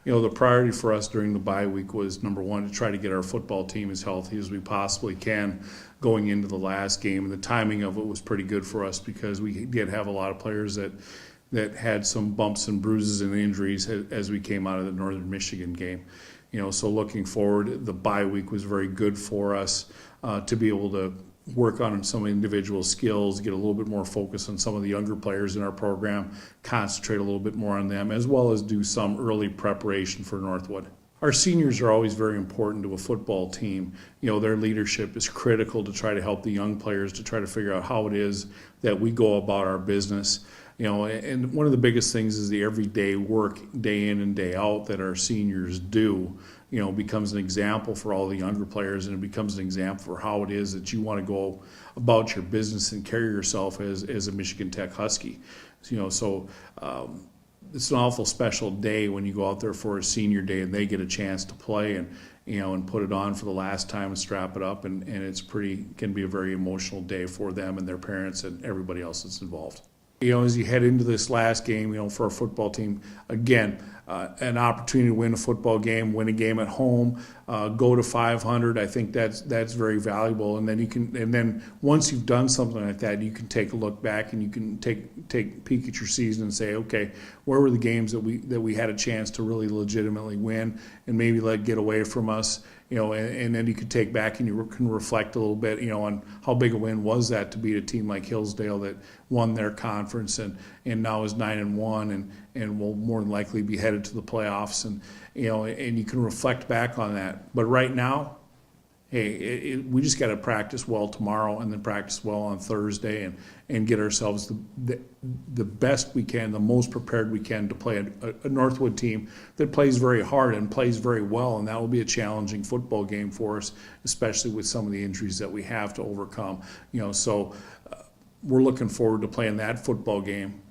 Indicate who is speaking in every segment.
Speaker 1: the priority for us during the bye week was, number one, to try to get our football team as healthy as we possibly can going into the last game. And the timing of it was pretty good for us because we did have a lot of players that had some bumps and bruises and injuries as we came out of the Northern Michigan game. So looking forward, the bye week was very good for us to be able to work on some individual skills, get a little bit more focus on some of the younger players in our program, concentrate a little bit more on them, as well as do some early preparation for Northwood. Our seniors are always very important to a football team. Their leadership is critical to try to help the young players to try to figure out how it is that we go about our business. And one of the biggest things is the everyday work, day in and day out, that our seniors do, becomes an example for all the younger players, and it becomes an example for how it is that you want to go about your business and carry yourself as a Michigan Tech Husky. So it's an awful special day when you go out there for a senior day and they get a chance to play and put it on for the last time and strap it up, and can be a very emotional day for them and their parents and everybody else that's involved. As you head into this last game, for our football team, again, an opportunity to win a football game, win a game at home, go to 500. I think that's very valuable. And then once you've done something like that, you can take a look back and you can take a peek at your season and say, okay, where were the games that we had a chance to really legitimately win and maybe let get away from us. And then you could take back and you can reflect a little bit, on how big a win was that to beat a team like Hillsdale that won their conference and now is 9-1 and will more than likely be headed to the playoffs, and you can reflect back on that. But right now, hey, we just got to practice well tomorrow and then practice well on Thursday and get ourselves the best we can, the most prepared we can to play a Northwood team that plays very hard and plays very well, and that will be a challenging football game for us, especially with some of the injuries that we have to overcome. So we're looking forward to playing that football game,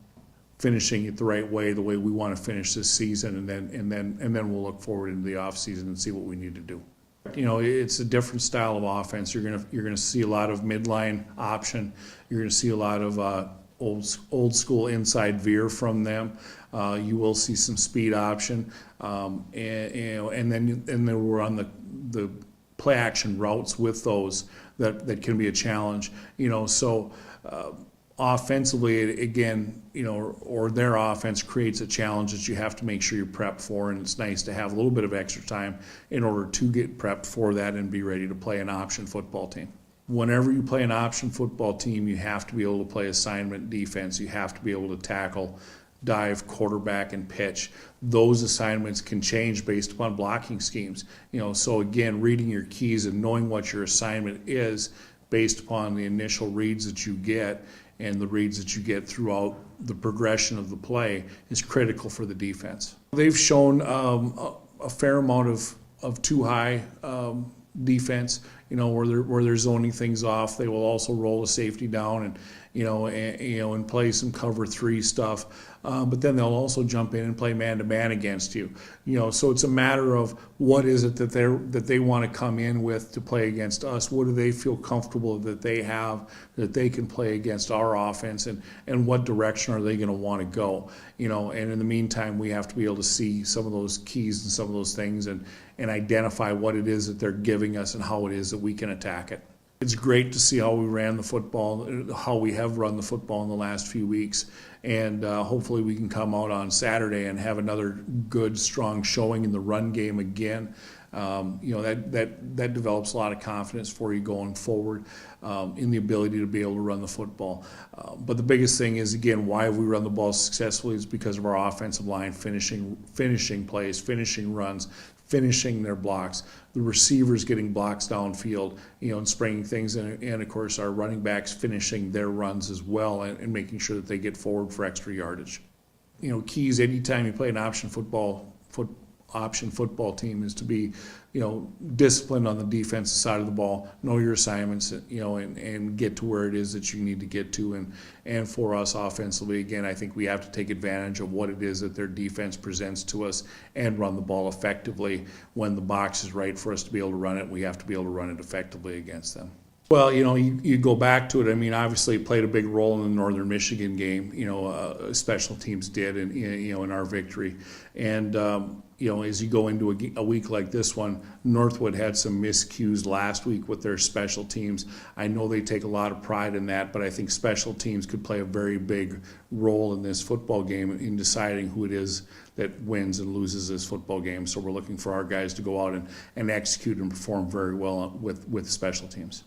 Speaker 1: finishing it the way we want to finish this season, and then we'll look forward into the off season and see what we need to do. It's a different style of offense. You're gonna see a lot of midline option. You're gonna see a lot of old school inside veer from them. You will see some speed option, and then we're on the play action routes with those that can be a challenge. So. Offensively, again, or their offense creates a challenge that you have to make sure you're prepped for, and it's nice to have a little bit of extra time in order to get prepped for that and be ready to play an option football team. Whenever you play an option football team, you have to be able to play assignment defense. You have to be able to tackle, dive, quarterback, and pitch. Those assignments can change based upon blocking schemes. So again, reading your keys and knowing what your assignment is based upon the initial reads that you get and the reads that you get throughout the progression of the play is critical for the defense. They've shown a fair amount of too high defense, where they're zoning things off. They will also roll a safety down and play some cover 3 stuff. But then they'll also jump in and play man-to-man against you. So it's a matter of what is it that they want to come in with to play against us. What do they feel comfortable that they have that they can play against our offense, and what direction are they going to want to go? And in the meantime, we have to be able to see some of those keys and some of those things and identify what it is that they're giving us and how it is that we can attack it. It's great to see how we ran the football, how we have run the football in the last few weeks, and hopefully we can come out on Saturday and have another good, strong showing in the run game again. That develops a lot of confidence for you going forward in the ability to be able to run the football. But the biggest thing is, again, why have we run the ball successfully is because of our offensive line finishing plays, finishing runs, finishing their blocks, the receivers getting blocks downfield, and spraying things, and of course our running backs finishing their runs as well and making sure that they get forward for extra yardage. Keys anytime you play an option football team is to be, disciplined on the defensive side of the ball, know your assignments, and get to where it is that you need to get to. And for us offensively, again, I think we have to take advantage of what it is that their defense presents to us and run the ball effectively. When the box is right for us to be able to run it, we have to be able to run it effectively against them. Well, you go back to it. I mean, obviously, it played a big role in the Northern Michigan game. Special teams did, in our victory. And as you go into a week like this one, Northwood had some miscues last week with their special teams. I know they take a lot of pride in that, but I think special teams could play a very big role in this football game in deciding who it is that wins and loses this football game. So we're looking for our guys to go out and execute and perform very well with special teams.